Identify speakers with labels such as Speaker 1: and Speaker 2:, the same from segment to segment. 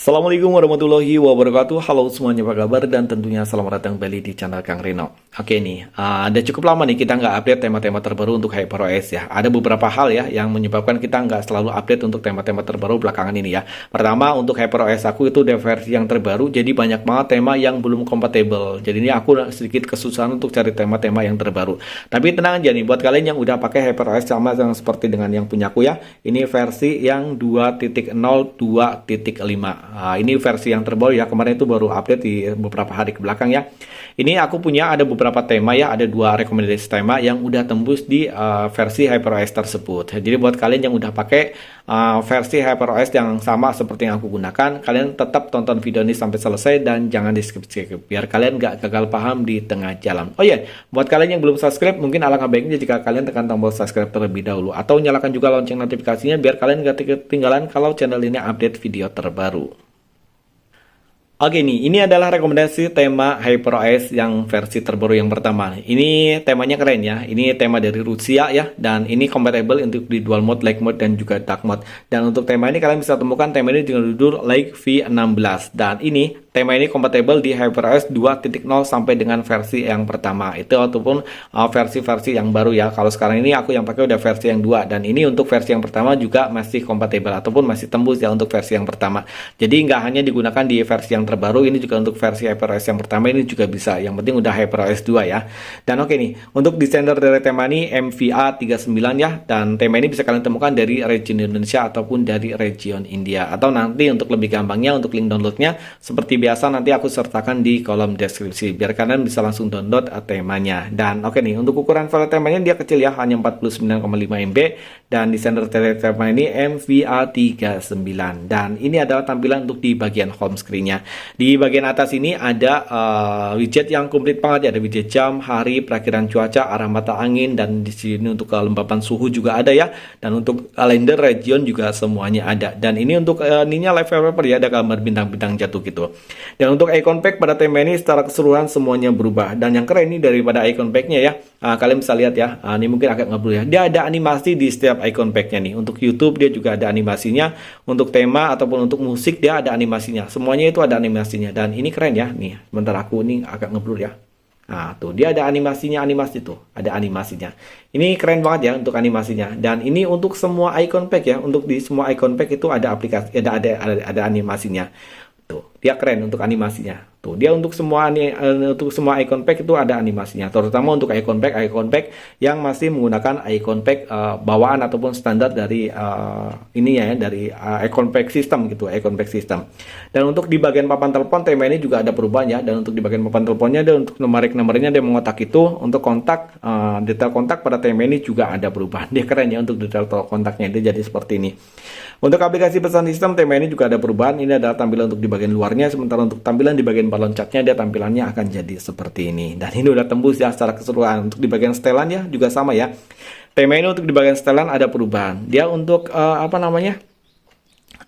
Speaker 1: Assalamualaikum warahmatullahi wabarakatuh. Halo semuanya, apa kabar? Dan tentunya selamat datang kembali di channel Kang Reno. Oke nih, udah cukup lama nih kita nggak update tema-tema terbaru untuk HyperOS ya. Ada beberapa hal ya yang menyebabkan kita nggak selalu update untuk tema-tema terbaru belakangan ini ya. Pertama, untuk HyperOS aku itu udah versi yang terbaru, jadi banyak banget tema yang belum kompatibel. Jadi ini aku sedikit kesusahan untuk cari tema-tema yang terbaru. Tapi tenang aja nih, buat kalian yang udah pakai HyperOS sama yang seperti dengan yang punya aku ya, ini versi yang 2.0 2.5. Ini versi yang terbaru ya, kemarin itu baru update di beberapa hari ke belakang ya. Ini aku punya ada beberapa tema ya, ada 2 rekomendasi tema yang udah tembus di versi HyperOS tersebut. Jadi buat kalian yang udah pakai versi HyperOS yang sama seperti yang aku gunakan, kalian tetap tonton video ini sampai selesai dan jangan di skip-skip biar kalian gak gagal paham di tengah jalan. Oh iya, buat kalian yang belum subscribe, mungkin alangkah baiknya jika kalian tekan tombol subscribe terlebih dahulu atau nyalakan juga lonceng notifikasinya biar kalian gak ketinggalan kalau channel ini update video terbaru. Oke nih, ini adalah rekomendasi tema HyperOS yang versi terbaru yang pertama. Ini temanya keren ya. Ini tema dari Rusia ya, dan ini compatible untuk di dual mode, light mode dan juga dark mode. Dan untuk tema ini kalian bisa temukan tema ini dengan judul Lake V16. Dan ini tema ini compatible di HyperOS 2.0 sampai dengan versi yang pertama. Itu ataupun versi-versi yang baru ya. Kalau sekarang ini aku yang pakai udah versi yang 2, dan ini untuk versi yang pertama juga masih compatible ataupun masih tembus ya untuk versi yang pertama. Jadi nggak hanya digunakan di versi yang terbaru, ini juga untuk versi HyperOS yang pertama ini juga bisa. Yang penting udah HyperOS 2 ya. Dan oke nih, untuk desainer dari tema ini MVA39 ya, dan tema ini bisa kalian temukan dari region Indonesia ataupun dari region India. Atau nanti untuk lebih gampangnya untuk link downloadnya seperti biasa nanti aku sertakan di kolom deskripsi biar kalian bisa langsung download temanya. Dan oke nih, untuk ukuran file temanya dia kecil ya, hanya 49,5 MB, dan desainer dari tema ini MVA39. Dan ini adalah tampilan untuk di bagian home screen-nya. Di bagian atas ini ada widget yang komplit banget ya, ada widget jam, hari, perakhiran cuaca, arah mata angin, dan di sini untuk kelembapan suhu juga ada ya, dan untuk kalender region juga semuanya ada. Dan ini untuk ininya live wallpaper ya, ada gambar bintang-bintang jatuh gitu. Dan untuk icon pack pada tema ini secara keseluruhan semuanya berubah. Dan yang keren ini daripada icon packnya ya, kalian bisa lihat ya, ini mungkin agak ngebul ya, dia ada animasi di setiap icon packnya nih. Untuk YouTube dia juga ada animasinya, untuk tema ataupun untuk musik dia ada animasinya, semuanya itu ada animasinya. Dan ini keren ya, nih sebentar aku ini agak ngeblur ya. Nah tuh dia ada animasinya, animasi tuh ada animasinya. Ini keren banget ya untuk animasinya. Dan ini untuk semua icon pack ya, untuk di semua icon pack itu ada aplikasi, ada animasinya. Tuh dia keren untuk animasinya. Tuh dia untuk semua icon pack itu ada animasinya, terutama untuk icon pack yang masih menggunakan icon pack bawaan ataupun standar dari ini ya, dari icon pack system gitu, icon pack system. Dan untuk di bagian papan telepon tema ini juga ada perubahan ya. Dan untuk di bagian papan teleponnya dan untuk nomornya dia mengotak itu, untuk kontak detail kontak pada tema ini juga ada perubahan. Dia keren ya untuk detail kontaknya, dia jadi seperti ini. Untuk aplikasi pesan sistem tema ini juga ada perubahan. Ini adalah tampilan untuk di bagian luarnya, sementara untuk tampilan di bagian balon catnya dia tampilannya akan jadi seperti ini. Dan ini udah tembus ya secara keseluruhan. Untuk di bagian setelan ya juga sama ya. Tema ini untuk di bagian setelan ada perubahan. Dia untuk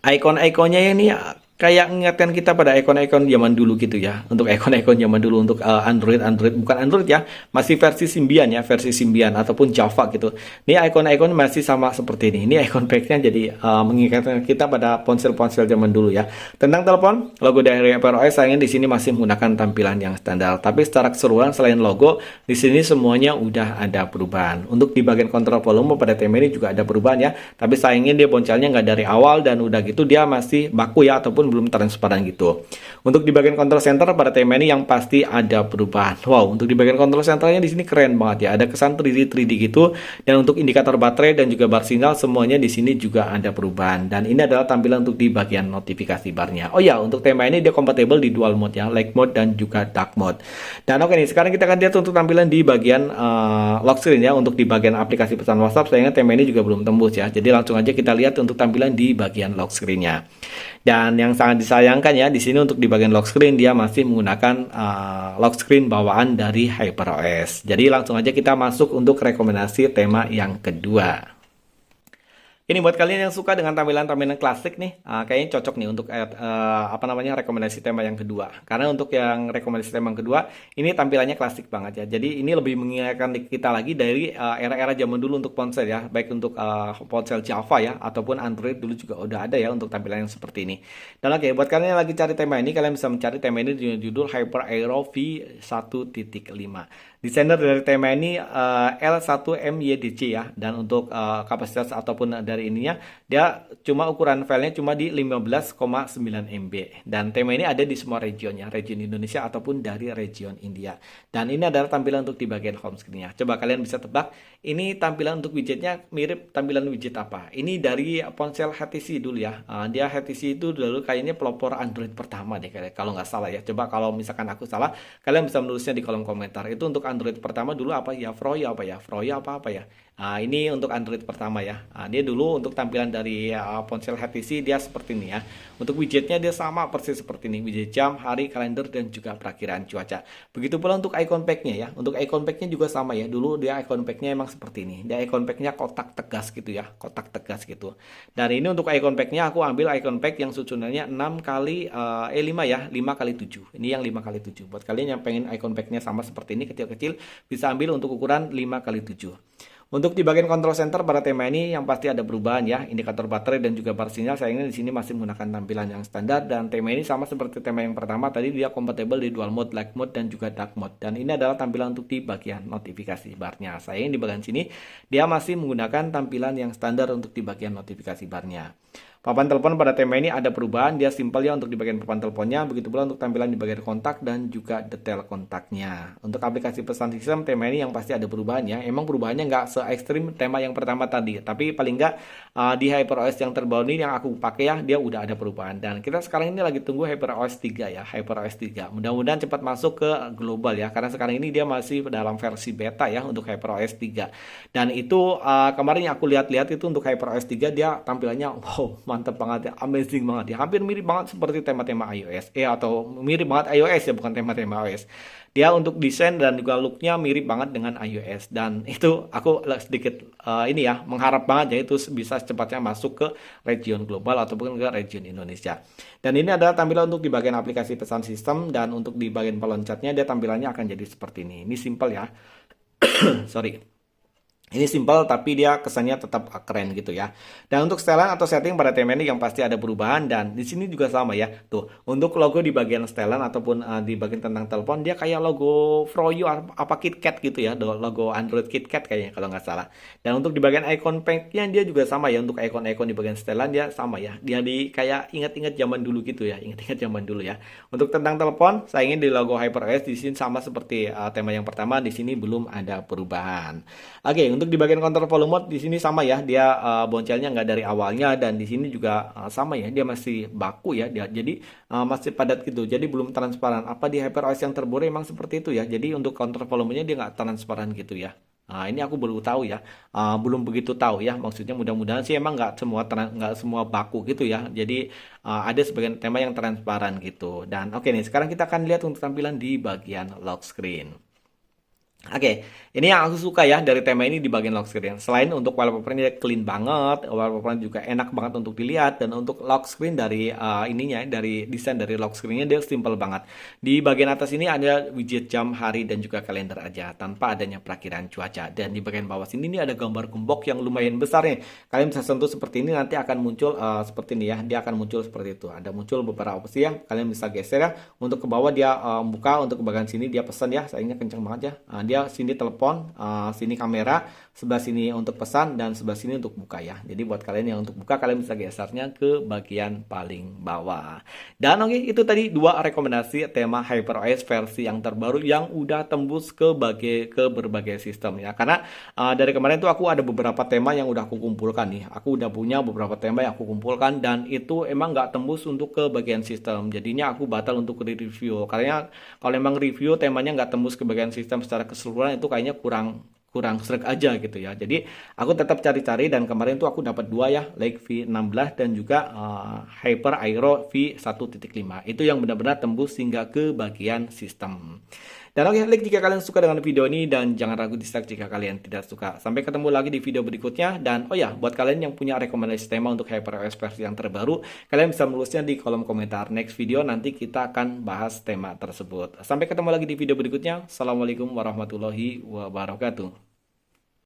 Speaker 1: icon-iconnya ini kayak mengingatkan kita pada ikon-ikon zaman dulu gitu ya. Untuk ikon-ikon zaman dulu untuk Android bukan Android ya, masih versi Symbian ya, versi Symbian ataupun Java gitu. Ini ikon-ikon masih sama seperti ini. Ini icon packnya jadi mengingatkan kita pada ponsel-ponsel zaman dulu ya. Tentang telepon, logo dari HyperOS sayangnya di sini masih menggunakan tampilan yang standar. Tapi secara keseluruhan selain logo, di sini semuanya udah ada perubahan. Untuk di bagian kontrol volume pada tema ini juga ada perubahan ya. Tapi sayangnya dia boncelnya nggak dari awal, dan udah gitu dia masih baku ya ataupun belum transparan gitu. Untuk di bagian control center pada tema ini yang pasti ada perubahan. Wow, untuk di bagian control centernya di sini keren banget ya. Ada kesan 3D gitu. Dan untuk indikator baterai dan juga bar sinyal semuanya di sini juga ada perubahan. Dan ini adalah tampilan untuk di bagian notifikasi barnya. Oh ya, untuk tema ini dia compatible di dual mode ya, light mode dan juga dark mode. Dan oke nih, sekarang kita akan lihat untuk tampilan di bagian lock screen ya. Untuk di bagian aplikasi pesan WhatsApp sayangnya tema ini juga belum tembus ya. Jadi langsung aja kita lihat untuk tampilan di bagian lock screen-nya. Dan yang sangat disayangkan ya, di sini untuk di bagian lock screen dia masih menggunakan lock screen bawaan dari HyperOS. Jadi langsung aja kita masuk untuk rekomendasi tema yang kedua. Ini buat kalian yang suka dengan tampilan-tampilan klasik nih, kayaknya cocok nih untuk apa namanya rekomendasi tema yang kedua. Karena untuk yang rekomendasi tema yang kedua, ini tampilannya klasik banget ya. Jadi ini lebih mengingatkan kita lagi dari era-era zaman dulu untuk ponsel ya, baik untuk ponsel Java ya ataupun Android dulu juga udah ada ya untuk tampilan yang seperti ini. Dan oke, buat kalian yang lagi cari tema ini, kalian bisa mencari tema ini dengan judul Hyper Aero V1.5. Desainer dari tema ini L1MYDC ya, dan untuk kapasitas ataupun dari ininya dia cuma ukuran filenya cuma di 15,9 MB, dan tema ini ada di semua region ya, region Indonesia ataupun dari region India. Dan ini adalah tampilan untuk di bagian home screen-nya. Coba kalian bisa tebak ini tampilan untuk widgetnya mirip tampilan widget apa? Ini dari ponsel HTC dulu ya. Dia HTC itu dulu kayaknya pelopor Android pertama deh kalau nggak salah ya. Coba kalau misalkan aku salah, kalian bisa menulisnya di kolom komentar. Itu untuk Android pertama dulu apa ya? Froyo apa ya? Froyo apa ya? Ini untuk Android pertama ya. Dia dulu untuk tampilan dari ponsel HTC dia seperti ini ya. Untuk widgetnya dia sama persis seperti ini. Widget jam, hari, kalender, dan juga perakiraan cuaca. Begitu pula untuk icon pack-nya ya. Untuk icon pack-nya juga sama ya. Dulu dia icon pack-nya emang seperti ini. Dia icon pack-nya kotak tegas gitu ya. Kotak tegas gitu. Dan ini untuk icon pack-nya aku ambil icon pack yang susunannya 6 kali 5 ya. 5 kali 7. Ini yang 5 kali 7. Buat kalian yang pengen icon pack-nya sama seperti ini kecil-kecil, bisa ambil untuk ukuran 5 kali 7. Untuk di bagian control center pada tema ini yang pasti ada perubahan ya, indikator baterai dan juga bar sinyal sayangnya di sini masih menggunakan tampilan yang standar, dan tema ini sama seperti tema yang pertama tadi, dia kompatibel di dual mode, light mode, dan juga dark mode. Dan ini adalah tampilan untuk di bagian notifikasi barnya. Sayangnya di bagian sini dia masih menggunakan tampilan yang standar untuk di bagian notifikasi barnya. Papan telepon pada tema ini ada perubahan, dia simpel ya untuk di bagian papan teleponnya, begitu pula untuk tampilan di bagian kontak dan juga detail kontaknya. Untuk aplikasi pesan sistem tema ini yang pasti ada perubahannya, emang perubahannya nggak se ekstrim tema yang pertama tadi, tapi paling nggak di HyperOS yang terbaru ini yang aku pakai ya, dia udah ada perubahan. Dan kita sekarang ini lagi tunggu HyperOS 3 ya, HyperOS 3. Mudah-mudahan cepat masuk ke global ya, karena sekarang ini dia masih dalam versi beta ya untuk HyperOS 3. Dan itu kemarin yang aku lihat-lihat itu untuk HyperOS 3 dia tampilannya wow, mantap banget ya, amazing banget ya, hampir mirip banget seperti tema-tema iOS atau mirip banget iOS ya, bukan tema-tema iOS. Dia untuk desain dan juga looknya mirip banget dengan iOS, dan itu aku sedikit ini ya mengharap banget ya itu bisa secepatnya masuk ke region global ataupun ke region Indonesia. Dan ini adalah tampilan untuk di bagian aplikasi pesan sistem, dan untuk di bagian peloncatnya dia tampilannya akan jadi seperti ini. Ini simple ya. Sorry. Ini simpel tapi dia kesannya tetap keren gitu ya. Dan untuk setelan atau setting pada tema ini yang pasti ada perubahan, dan di sini juga sama ya. Tuh, untuk logo di bagian setelan ataupun di bagian tentang telepon dia kayak logo Froyo apa KitKat gitu ya, logo Android KitKat kayaknya kalau nggak salah. Dan untuk di bagian icon pack-nya dia juga sama ya, untuk icon-icon di bagian setelan dia sama ya. Dia di kayak ingat-ingat zaman dulu gitu ya, ingat-ingat zaman dulu ya. Untuk tentang telepon, saya ingin di logo HyperOS di sini sama seperti tema yang pertama, di sini belum ada perubahan. Oke, untuk di bagian kontrol volume mode di sini sama ya, dia boncelnya nggak dari awalnya, dan di sini juga sama ya, dia masih baku ya, jadi masih padat gitu, jadi belum transparan. Apa di HyperOS yang terbaru emang seperti itu ya, jadi untuk kontrol volumenya dia nggak transparan gitu ya. Nah, ini aku baru tahu ya, belum begitu tahu ya. Maksudnya mudah-mudahan sih emang nggak semua baku gitu ya. Jadi ada sebagian tema yang transparan gitu. Dan oke nih, sekarang kita akan lihat untuk tampilan di bagian lock screen. Oke, ini yang aku suka ya dari tema ini di bagian lock screen. Selain untuk wallpapernya dia clean banget, wallpapernya juga enak banget untuk dilihat, dan untuk lock screen dari ininya, dari desain dari lock screennya dia simple banget. Di bagian atas ini ada widget jam, hari, dan juga kalender aja tanpa adanya perakiran cuaca. Dan di bagian bawah sini ini ada gambar gembok yang lumayan besar nih. Kalian bisa sentuh seperti ini, nanti akan muncul seperti ini ya. Dia akan muncul seperti itu. Ada muncul beberapa opsi ya. Kalian bisa geser ya. Untuk ke bawah dia buka, untuk ke bagian sini dia pesan ya. Sayangnya kenceng banget ya. Dia sini telepon, sini kamera, sebelah sini untuk pesan, dan sebelah sini untuk buka ya. Jadi buat kalian yang untuk buka, kalian bisa gesernya ke bagian paling bawah. Dan oke, itu tadi dua rekomendasi tema HyperOS versi yang terbaru yang udah tembus ke berbagai sistem ya. Karena dari kemarin tuh aku ada beberapa tema yang udah aku kumpulkan nih. Aku udah punya beberapa tema yang aku kumpulkan, dan itu emang nggak tembus untuk ke bagian sistem. Jadinya aku batal untuk review. Karena kalau emang review temanya nggak tembus ke bagian sistem secara keseluruhan, itu kayaknya kurang serak aja gitu ya. Jadi aku tetap cari-cari, dan kemarin tuh aku dapat dua ya, Lake V16 dan juga Hyper Aero V1.5. Itu yang benar-benar tembus hingga ke bagian sistem. Dan oke, like jika kalian suka dengan video ini dan jangan ragu dislike jika kalian tidak suka. Sampai ketemu lagi di video berikutnya. Dan oh ya, buat kalian yang punya rekomendasi tema untuk HyperOS versi yang terbaru, kalian bisa menulisnya di kolom komentar. Next video nanti kita akan bahas tema tersebut. Sampai ketemu lagi di video berikutnya. Assalamualaikum warahmatullahi wabarakatuh.